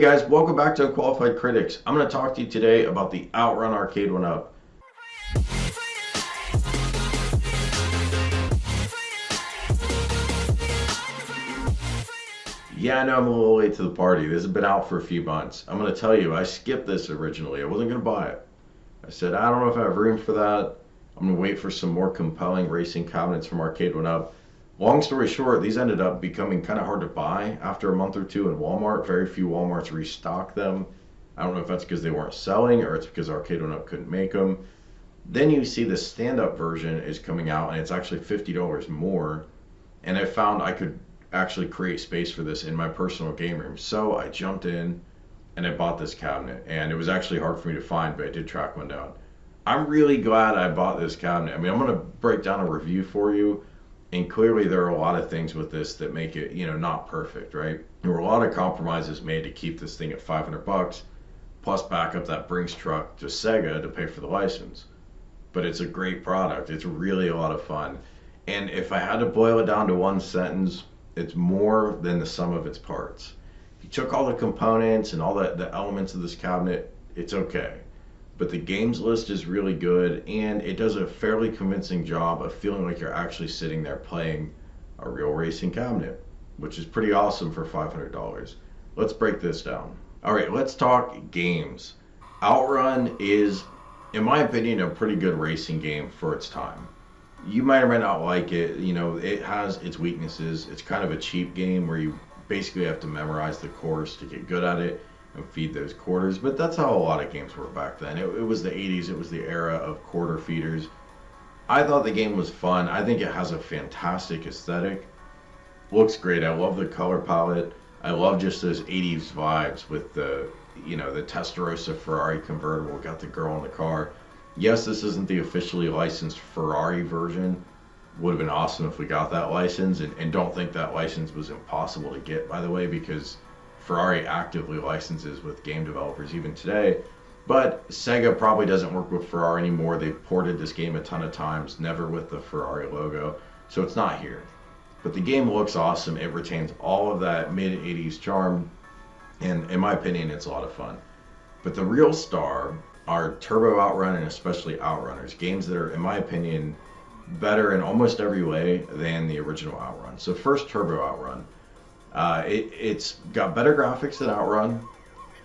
Hey guys, welcome back to Unqualified Critics. I'm going to talk to you today about the Outrun Arcade1up. Yeah, I know I'm a little late to the party. This has been out for a few months. I'm going to tell you, I skipped this originally. I wasn't going to buy it. I said, I don't know if I have room for that. I'm going to wait for some more compelling racing cabinets from Arcade1up. Long story short, these ended up becoming kind of hard to buy after a month or two in Walmart. Very few Walmarts restocked them. I don't know if that's because they weren't selling or it's because Arcade1up couldn't make them. Then you see the stand-up version is coming out and it's actually $50 more. And I found I could actually create space for this in my personal game room. So I jumped in and I bought this cabinet. And it was actually hard for me to find, but I did track one down. I'm really glad I bought this cabinet. I mean, I'm going to break down a review for you. And clearly there are a lot of things with this that make it, not perfect, right? There were a lot of compromises made to keep this thing at $500, plus back up that Brinks truck to Sega to pay for the license. But it's a great product. It's really a lot of fun. And if I had to boil it down to one sentence, it's more than the sum of its parts. If you took all the components and all the elements of this cabinet, it's okay. But the games list is really good, and it does a fairly convincing job of feeling like you're actually sitting there playing a real racing cabinet, which is pretty awesome for $500. Let's break this down. All right, let's talk games. Outrun is, in my opinion, a pretty good racing game for its time. You might or might not like it. It has its weaknesses. It's kind of a cheap game where you basically have to memorize the course to get good at it and feed those quarters, but that's how a lot of games were back then. It was the 80s. It was the era of quarter feeders. I thought the game was fun. I think it has a fantastic aesthetic. Looks great. I love the color palette. I love just those 80s vibes with the Testarossa Ferrari convertible. Got the girl in the car. Yes, this isn't the officially licensed Ferrari version. Would have been awesome if we got that license, and don't think that license was impossible to get, by the way, because Ferrari actively licenses with game developers even today. But Sega probably doesn't work with Ferrari anymore. They've ported this game a ton of times, never with the Ferrari logo, so it's not here. But the game looks awesome. It retains all of that mid-80s charm, and in my opinion, it's a lot of fun. But the real star are Turbo Outrun and especially OutRunners, games that are, in my opinion, better in almost every way than the original Outrun. So first, Turbo Outrun. It's got better graphics than Outrun.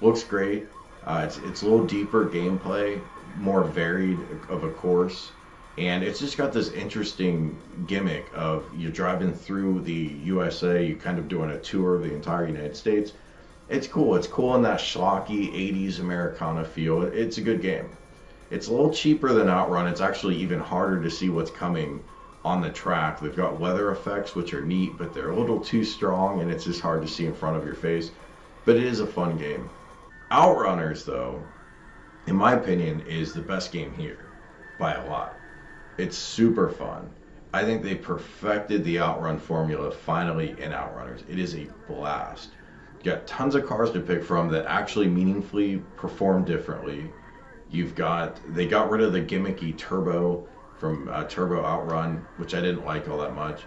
Looks great. It's a little deeper gameplay, more varied of a course, and it's just got this interesting gimmick of you're driving through the USA, you kind of doing a tour of the entire United States. It's cool. It's cool in that schlocky 80s Americana feel. It's a good game. It's a little cheaper than Outrun. It's actually even harder to see what's coming on the track. They've got weather effects, which are neat, but they're a little too strong, and it's just hard to see in front of your face. But it is a fun game. OutRunners, though, in my opinion, is the best game here by a lot. It's super fun. I think they perfected the Outrun formula finally in OutRunners. It is a blast. You got tons of cars to pick from that actually meaningfully perform differently. They got rid of the gimmicky turbo from Turbo Outrun, which I didn't like all that much.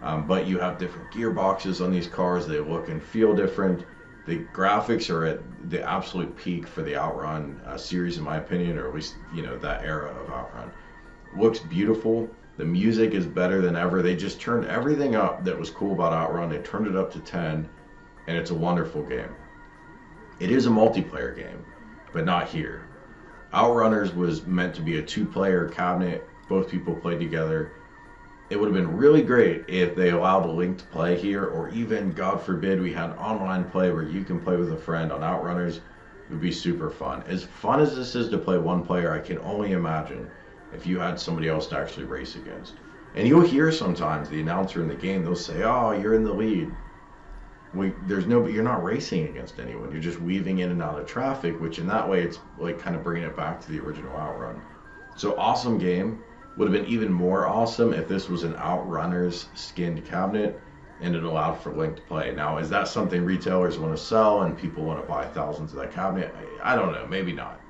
But you have different gearboxes on these cars. They look and feel different. The graphics are at the absolute peak for the Outrun series, in my opinion, or at least, that era of Outrun. Looks beautiful. The music is better than ever. They just turned everything up that was cool about Outrun. They turned it up to 10, and it's a wonderful game. It is a multiplayer game, but not here. OutRunners was meant to be a two-player cabinet. Both people played together. It would have been really great if they allowed a link to play here, or even, God forbid, we had online play where you can play with a friend on OutRunners. It would be super fun. As fun as this is to play one player, I can only imagine if you had somebody else to actually race against. And you'll hear sometimes the announcer in the game, they'll say, oh, you're in the lead. You're not racing against anyone. You're just weaving in and out of traffic, which in that way, it's like kind of bringing it back to the original Outrun. So awesome game. Would have been even more awesome if this was an OutRunners skinned cabinet and it allowed for link to play. Now, is that something retailers want to sell and people want to buy thousands of that cabinet? I don't know, maybe not.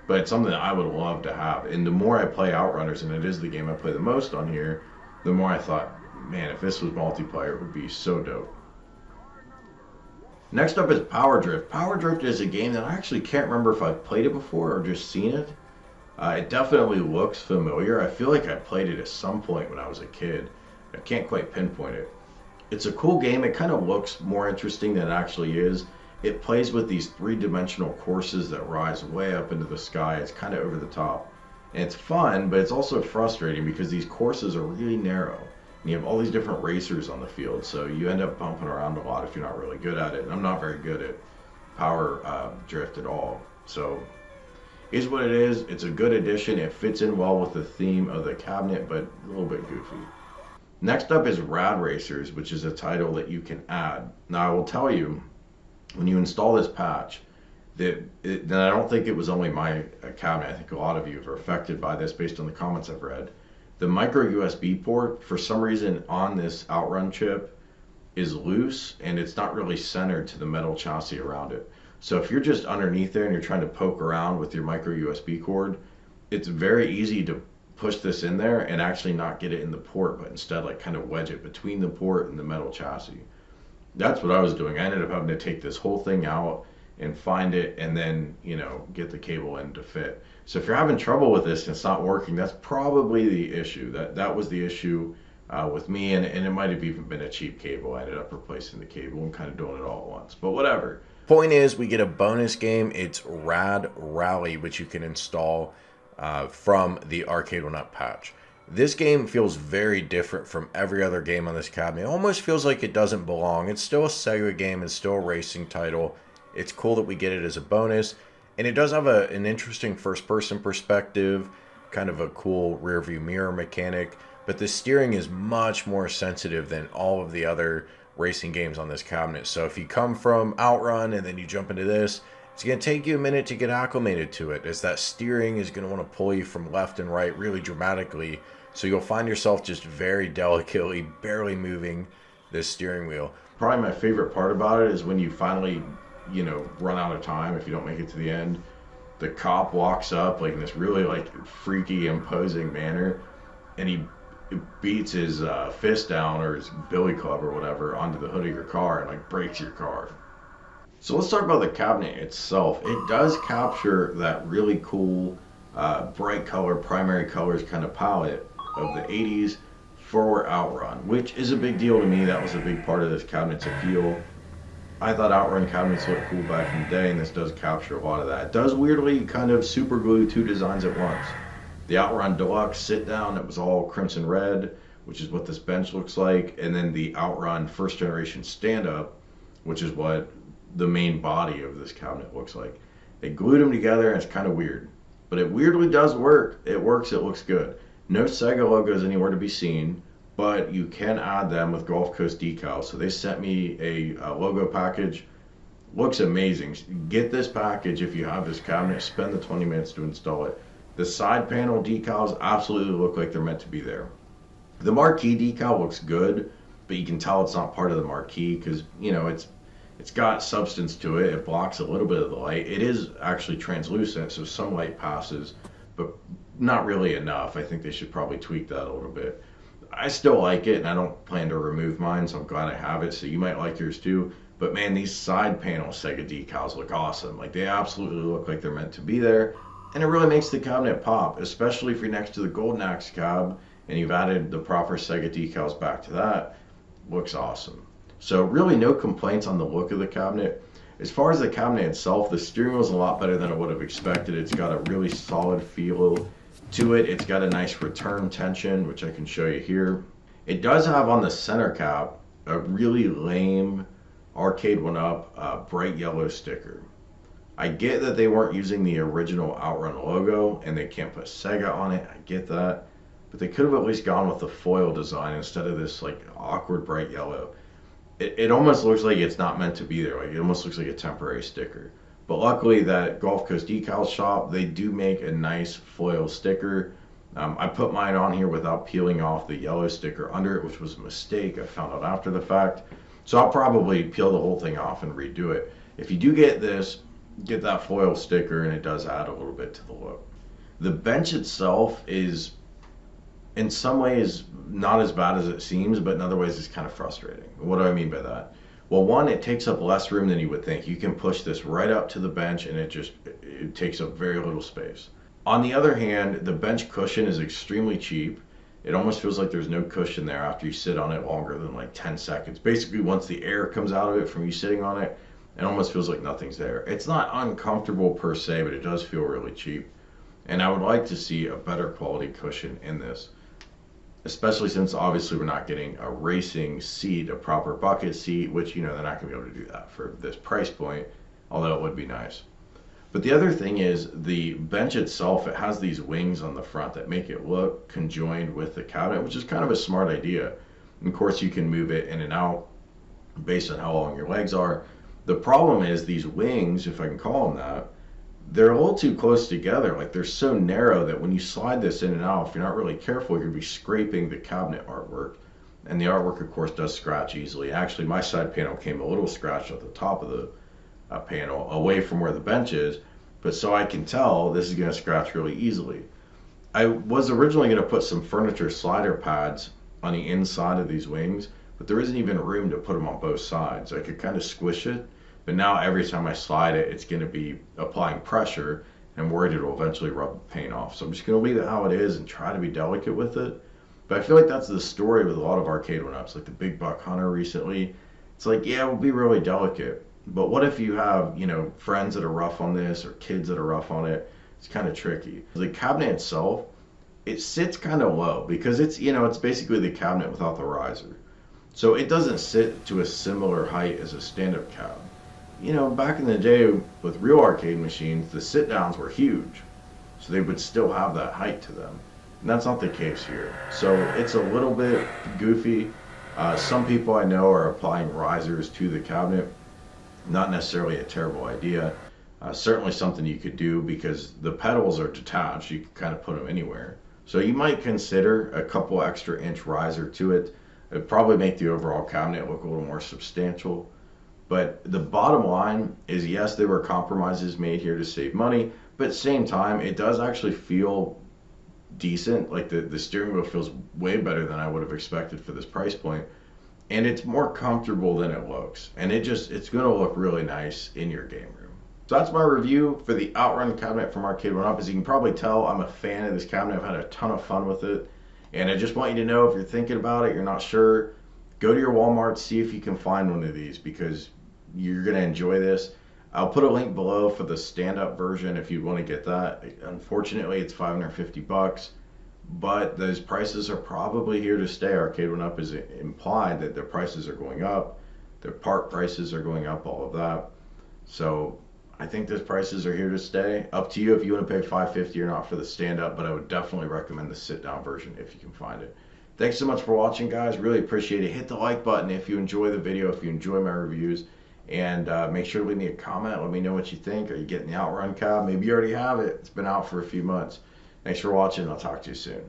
But it's something that I would love to have. And the more I play OutRunners, and it is the game I play the most on here, the more I thought, man, if this was multiplayer, it would be so dope. Next up is Power Drift. Power Drift is a game that I actually can't remember if I've played it before or just seen it. It definitely looks familiar. I feel like I played it at some point when I was a kid. I can't quite pinpoint it. It's a cool game. It kind of looks more interesting than it actually is. It plays with these three-dimensional courses that rise way up into the sky. It's kind of over the top. And it's fun, but it's also frustrating because these courses are really narrow. And you have all these different racers on the field, so you end up bumping around a lot if you're not really good at it. And I'm not very good at power drift at all. So is what it is. It's a good addition. It fits in well with the theme of the cabinet, but a little bit goofy. Next up is Rad Racers, which is a title that you can add. Now I will tell you, when you install this patch, then I don't think it was only my cabinet. I think a lot of you are affected by this based on the comments I've read. The micro USB port, for some reason on this Outrun chip, is loose and it's not really centered to the metal chassis around it. So if you're just underneath there and you're trying to poke around with your micro USB cord, it's very easy to push this in there and actually not get it in the port, but instead like kind of wedge it between the port and the metal chassis. That's what I was doing. I ended up having to take this whole thing out and find it and then, get the cable in to fit. So if you're having trouble with this and it's not working, that's probably the issue. That was the issue with me, and it might have even been a cheap cable. I ended up replacing the cable and kind of doing it all at once, but whatever. Point is, we get a bonus game. It's Rad Rally, which you can install from the Arcade1up patch. This game feels very different from every other game on this cabinet. It almost feels like it doesn't belong. It's still a Sega game. It's still a racing title. It's cool that we get it as a bonus. And it does have an interesting first-person perspective, kind of a cool rear-view mirror mechanic. But the steering is much more sensitive than all of the other racing games on this cabinet. So if you come from Outrun and then you jump into this, it's going to take you a minute to get acclimated to it, as that steering is going to want to pull you from left and right really dramatically. So you'll find yourself just very delicately, barely moving this steering wheel. Probably my favorite part about it is when you finally, run out of time, if you don't make it to the end, the cop walks up like in this really freaky, imposing manner, and he beats his fist down, or his billy club or whatever, onto the hood of your car and breaks your car. So let's talk about the cabinet itself. It does capture that really cool bright color, primary colors kind of palette of the 80s for Outrun, which is a big deal to me. That was a big part of this cabinet's appeal. I thought Outrun cabinets looked cool back in the day, and this does capture a lot of that. It does weirdly kind of super glue two designs at once. The Outrun Deluxe sit down, it was all crimson red, which is what this bench looks like, and then the Outrun first generation stand up, which is what the main body of this cabinet looks like. They glued them together, and it's kind of weird, but it weirdly does work. It works. It looks good. No Sega logos anywhere to be seen, but you can add them with Gulf Coast decals. So they sent me a logo package. Looks amazing. Get this package if you have this cabinet. Spend the 20 minutes to install it. The side panel decals absolutely look like they're meant to be there. The marquee decal looks good, but you can tell it's not part of the marquee because it's got substance to it. It blocks a little bit of the light. It is actually translucent, so some light passes, but not really enough. I think they should probably tweak that a little bit. I still like it, and I don't plan to remove mine, so I'm glad I have it. So you might like yours too. But man, these side panel Sega decals look awesome. They absolutely look like they're meant to be there, and it really makes the cabinet pop, especially if you're next to the Golden Axe cab and you've added the proper Sega decals back to that. Looks awesome. So really no complaints on the look of the cabinet. As far as the cabinet itself, the steering wheel is a lot better than I would have expected. It's got a really solid feel to it. It's got a nice return tension, which I can show you here. It does have on the center cap a really lame Arcade1up bright yellow sticker. I get that they weren't using the original Outrun logo and they can't put Sega on it. I get that. But they could have at least gone with the foil design instead of this awkward bright yellow. It almost looks like it's not meant to be there. It almost looks like a temporary sticker. But luckily that Gulf Coast Decal shop, they do make a nice foil sticker. I put mine on here without peeling off the yellow sticker under it, which was a mistake. I found out after the fact. So I'll probably peel the whole thing off and redo it. If you do get this, get that foil sticker, and it does add a little bit to the look. The bench itself is in some ways not as bad as it seems, but in other ways it's kind of frustrating. What do I mean by that? Well, one, it takes up less room than you would think. You can push this right up to the bench and it takes up very little space. On the other hand, the bench cushion is extremely cheap. It almost feels like there's no cushion there after you sit on it longer than like 10 seconds. Basically, once the air comes out of it from you sitting on it, it almost feels like nothing's there. It's not uncomfortable per se, but it does feel really cheap. And I would like to see a better quality cushion in this, especially since obviously we're not getting a racing seat, a proper bucket seat, which, you know, they're not going to be able to do that for this price point, although it would be nice. But the other thing is the bench itself, it has these wings on the front that make it look conjoined with the cabinet, which is kind of a smart idea. And of course, you can move it in and out based on how long your legs are. The problem is these wings, if I can call them that, they're a little too close together. Like, they're so narrow that when you slide this in and out, if you're not really careful, you're going to be scraping the cabinet artwork. And the artwork, of course, does scratch easily. Actually, my side panel came a little scratched at the top of the panel, away from where the bench is. But so I can tell this is going to scratch really easily. I was originally going to put some furniture slider pads on the inside of these wings, but there isn't even room to put them on both sides. I could kind of squish it, but now every time I slide it, it's going to be applying pressure, and I'm worried it'll eventually rub the paint off. So I'm just going to leave it how it is and try to be delicate with it. But I feel like that's the story with a lot of Arcade1ups, like the Big Buck Hunter recently. It's like, yeah, we'll be really delicate. But what if you have, you know, friends that are rough on this or kids that are rough on it? It's kind of tricky. The cabinet itself, it sits kind of low because it's, you know, it's basically the cabinet without the riser. So it doesn't sit to a similar height as a stand-up cab. You know, back in the day with real arcade machines, the sit-downs were huge. So they would still have that height to them. And that's not the case here. So it's a little bit goofy. Some people I know are applying risers to the cabinet. Not necessarily a terrible idea. Certainly something you could do because the pedals are detached. You can kind of put them anywhere. So you might consider a couple extra inch riser to it. It'd probably make the overall cabinet look a little more substantial. But the bottom line is, yes, there were compromises made here to save money, but at the same time, it does actually feel decent. Like the steering wheel feels way better than I would have expected for this price point. And it's more comfortable than it looks. And it's going to look really nice in your game room. So that's my review for the Outrun cabinet from Arcade1up. As you can probably tell, I'm a fan of this cabinet. I've had a ton of fun with it. And I just want you to know, if you're thinking about it, you're not sure, go to your Walmart, see if you can find one of these because you're going to enjoy this. I'll put a link below for the stand-up version if you want to get that. Unfortunately, it's $550. But those prices are probably here to stay. Arcade1up is implied that their prices are going up, their part prices are going up, all of that. So I think those prices are here to stay. Up to you if you want to pay $550 or not for the stand-up, but I would definitely recommend the sit-down version if you can find it. Thanks so much for watching, guys. Really appreciate it. Hit the like button if you enjoy the video, if you enjoy my reviews, and make sure to leave me a comment. Let me know what you think. Are you getting the Outrun cab? Maybe you already have it. It's been out for a few months. Thanks for watching. I'll talk to you soon.